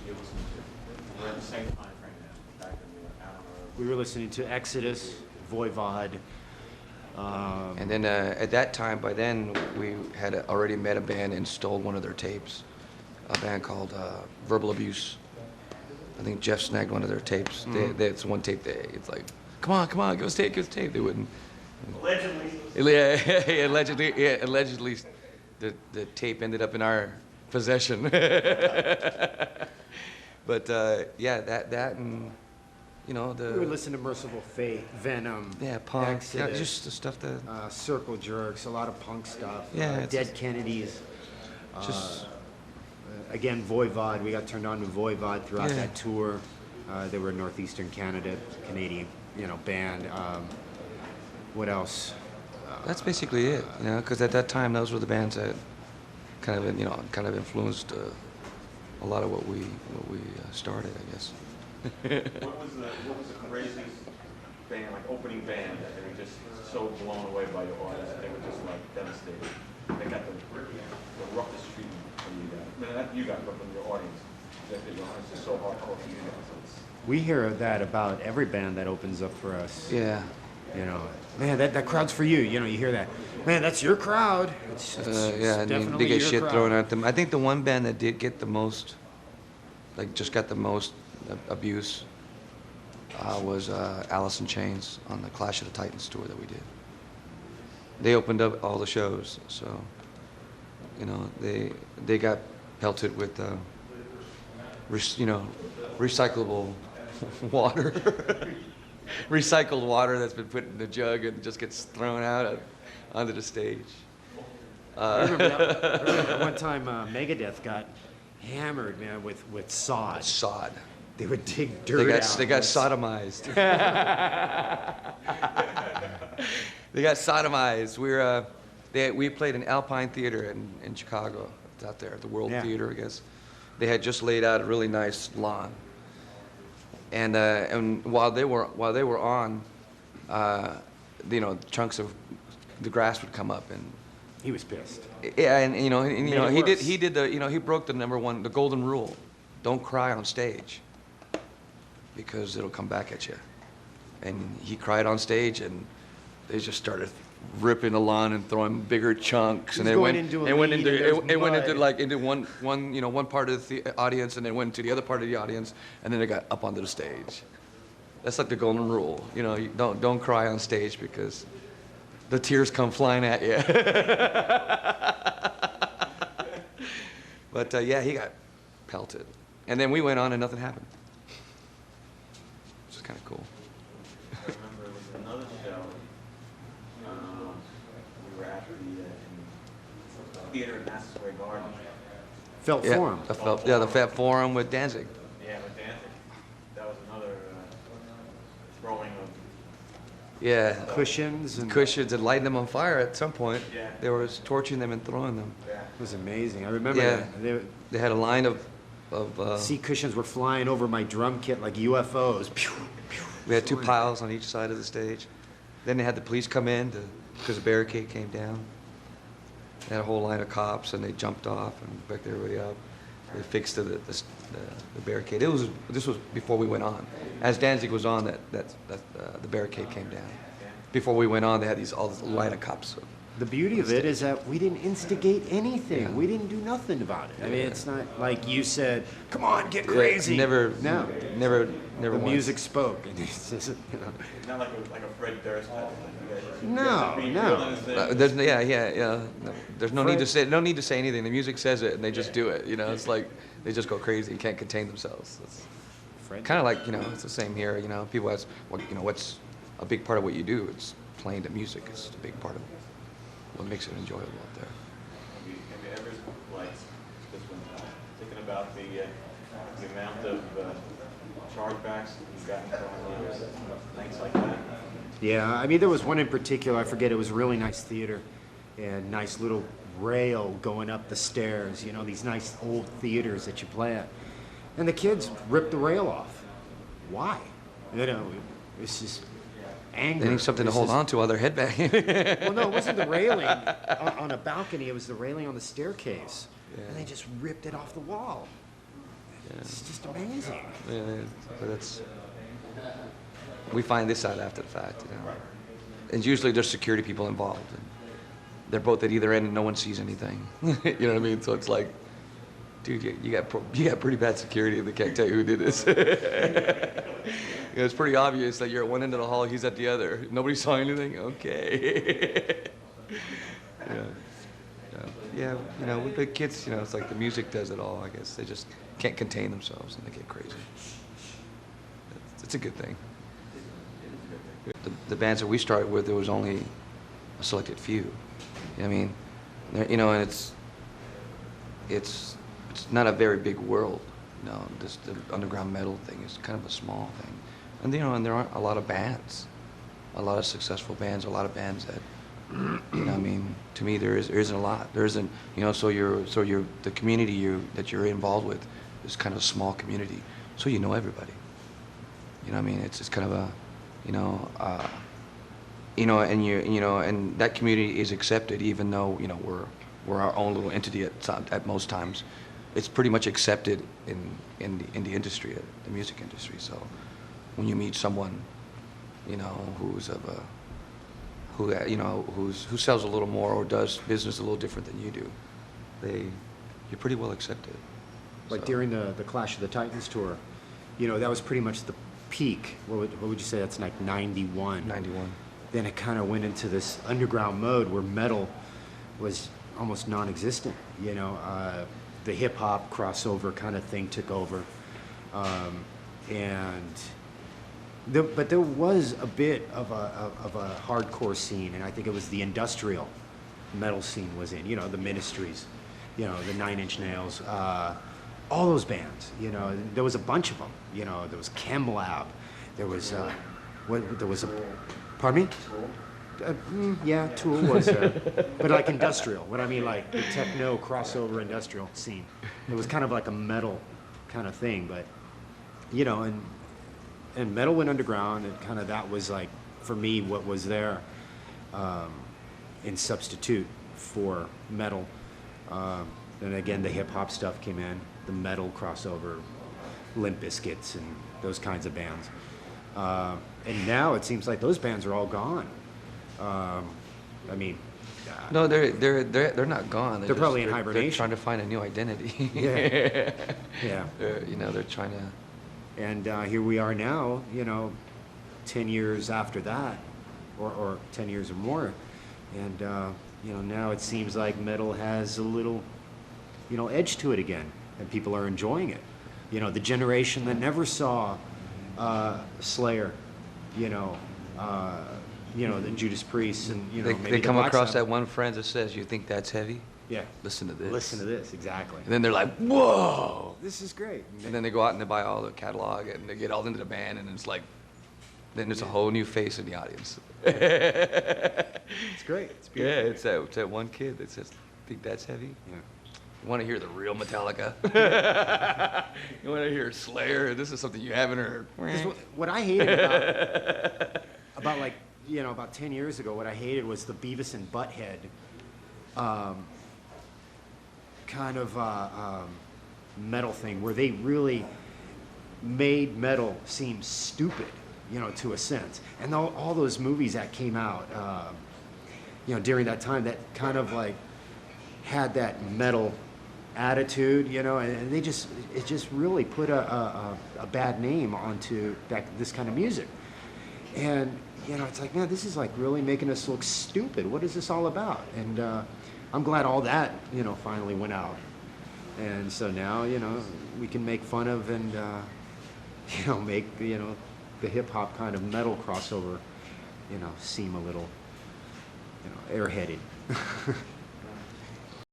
you listen to? We're in the same time frame now, back when you were out on the road. We were listening to Exodus, Voivod. And then at that time, by then, we had already met a band and stole one of their tapes, a band called Verbal Abuse. I think Jeff snagged one of their tapes. It's one tape that it's like, come on, give us tape. They wouldn't. Allegedly. Yeah, allegedly, the tape ended up in our possession. But yeah, that and you know the. We were listening to Merciful Fate, Venom. Yeah, punk. Exodus, Yeah, just the stuff that. Circle Jerks, a lot of punk stuff. Yeah, Dead Kennedys. Just. Again, Voivod. We got turned on to Voivod throughout Yeah. that tour. They were Northeastern Canadian, band. What else? That's basically it, because at that time those were the bands that kind of influenced a lot of what we started, I guess. What was the craziest band, like opening band, that they were just so blown away by your audience that they were just like devastated? They got the roughest treatment from you guys. I mean, not you guys, but from your audience. That your audience is so hardcore for you guys. We hear that about every band that opens up for us. Yeah. Man, that crowd's for you. You hear that. Man, that's your crowd. It's Yeah, and definitely they get your shit crowd. thrown at them. I think the one band that did get the most, just got the most abuse, was Alice in Chains on the Clash of the Titans tour that we did. They opened up all the shows, so they got pelted with recyclable water. Recycled water that's been put in a jug and just gets thrown out onto the stage. I remember that one time Megadeth got hammered, man, with sod. Sod. They would dig dirt out. They got sodomized. They got sodomized. We played in Alpine Theater in Chicago. It's out there, the World Theater, I guess. They had just laid out a really nice lawn. And while they were on, chunks of the grass would come up, and He was pissed. yeah, and he worse. he broke the the golden rule: don't cry on stage, because it'll come back at you. And he cried on stage, and they just started ripping the lawn and throwing bigger chunks, and it went into one part of the audience, and then went to the other part of the audience, and then it got up onto the stage. That's like the golden rule, you don't cry on stage because the tears come flying at you. But yeah, he got pelted, and then we went on and nothing happened, which is kind of cool. I remember it was another show. We were at the theater in Madison Square Garden. Felt Forum. The Fat Forum with Danzig. Yeah, with Danzig. That was another throwing of. Yeah. Cushions And lighting them on fire at some point. Yeah. They were torching them and throwing them. Yeah. It was amazing. I remember Yeah. They had a line of seat cushions were flying over my drum kit like UFOs. Pew, pew, we had two flying. piles on each side of the stage. Then they had the police come in because the barricade came down. They had a whole line of cops, and they jumped off and picked everybody up. They fixed the barricade. This was before we went on. As Danzig was on, the barricade came down. Before we went on, they had all this line of cops. The beauty of it is that we didn't instigate anything. Yeah. we didn't do nothing about it. I mean, it's not like you said, "Come on, get Yeah, crazy." never The once. music spoke. And it's just, It's not like a Fred Durst type of thing. No. There's no. There's no need to say anything. The music says it, and they just do it. It's like they just go crazy and can't contain themselves. It's kind of like it's the same here. People ask, what's a big part of what you do? It's playing the music. It's a big part of what makes it enjoyable up there. Have you ever, just when thinking about the amount of chargebacks you've gotten from nights like that? yeah, I mean, there was one in particular. I forget. It was a really nice theater, and nice little rail going up the stairs. These nice old theaters that you play at, and the kids ripped the rail off. Why? It's just anger. They need something to hold on to while they're headbanging. Well, no, it wasn't the railing on a balcony. It was the railing on the staircase. Yeah. And they just ripped it off the wall. It's just amazing. Yeah, but we find this out after the fact, you know. And usually there's security people involved. And they're both at either end and no one sees anything. You know what I mean? So it's like, dude, you got pretty bad security and they can't tell you who did this. You know, it's pretty obvious that you're at one end of the hall, he's at the other. Nobody saw anything? Okay. Yeah, you know, with the kids, you know, it's like the music does it all, I guess. They just can't contain themselves and they get crazy. It's a good thing. The bands that we started with, there was only a selected few. You know what I mean? You know, and it's not a very big world. You know, the underground metal thing is kind of a small thing. And you know, and there aren't a lot of bands, a lot of successful bands, a lot of bands that, you know, I mean, to me there isn't a lot. There isn't, you know, so the community that you're involved with is kind of a small community. So you know everybody. You know what I mean? It's kind of a, you know, and that community is accepted, even though, you know, we're our own little entity at most times. It's pretty much accepted in the industry, the music industry. So when you meet someone, you know, who sells a little more or does business a little different than you do, you're pretty well accepted. Like So. during the Clash of the Titans tour, you know, that was pretty much the peak. What would you say? That's like 91. 91. Then it kind of went into this underground mode where metal was almost non-existent. You know, the hip hop crossover kind of thing took over, but there was a bit of a hardcore scene, and I think it was the industrial metal scene was in. You know, the Ministries, you know, the Nine Inch Nails, all those bands. You know, there was a bunch of them. You know, there was Chem Lab, there was pardon me? Yeah, Tool was, but like industrial. What I mean, like the techno crossover industrial scene. It was kind of like a metal kind of thing, but you know, and metal went underground, and kind of that was like for me what was there in substitute for metal. And again, the hip hop stuff came in, the metal crossover, Limp Bizkits and those kinds of bands. And now it seems like those bands are all gone. I mean, No, they're not gone. They're probably in They're hibernation. trying to find a new identity. Yeah. Yeah. They're trying to. And here we are now, you know, 10 years after that, or 10 years or more. And, you know, now it seems like metal has a little, you know, edge to it again, and people are enjoying it. You know, the generation that never saw Slayer, the Judas Priest, and, you know, maybe They the come Black across Sabbath. that one friend that says, "You think that's heavy? Yeah. Listen to this. Listen to this, exactly. And then they're like, "Whoa!" This is great. And then they go out and they buy all the catalog and they get all into the band, and it's like, then there's a whole new face in the audience. It's great. It's Yeah, beautiful. it's that one kid that says, "Think that's heavy?" Yeah. You want to hear the real Metallica? You want to hear Slayer? This is something you haven't heard. 'Cause what I hated about like, you know, about 10 years ago, what I hated was the Beavis and Butthead kind of metal thing, where they really made metal seem stupid, you know, to a sense. And all those movies that came out, you know, during that time, that kind of like had that metal attitude, you know, and it just really put a bad name onto this kind of music. And, you know, it's like, man, this is like really making us look stupid. What is this all about? And I'm glad all that, you know, finally went out. And so now, you know, we can make fun of and, you know, make, you know, the hip hop kind of metal crossover, you know, seem a little, you know, airheaded.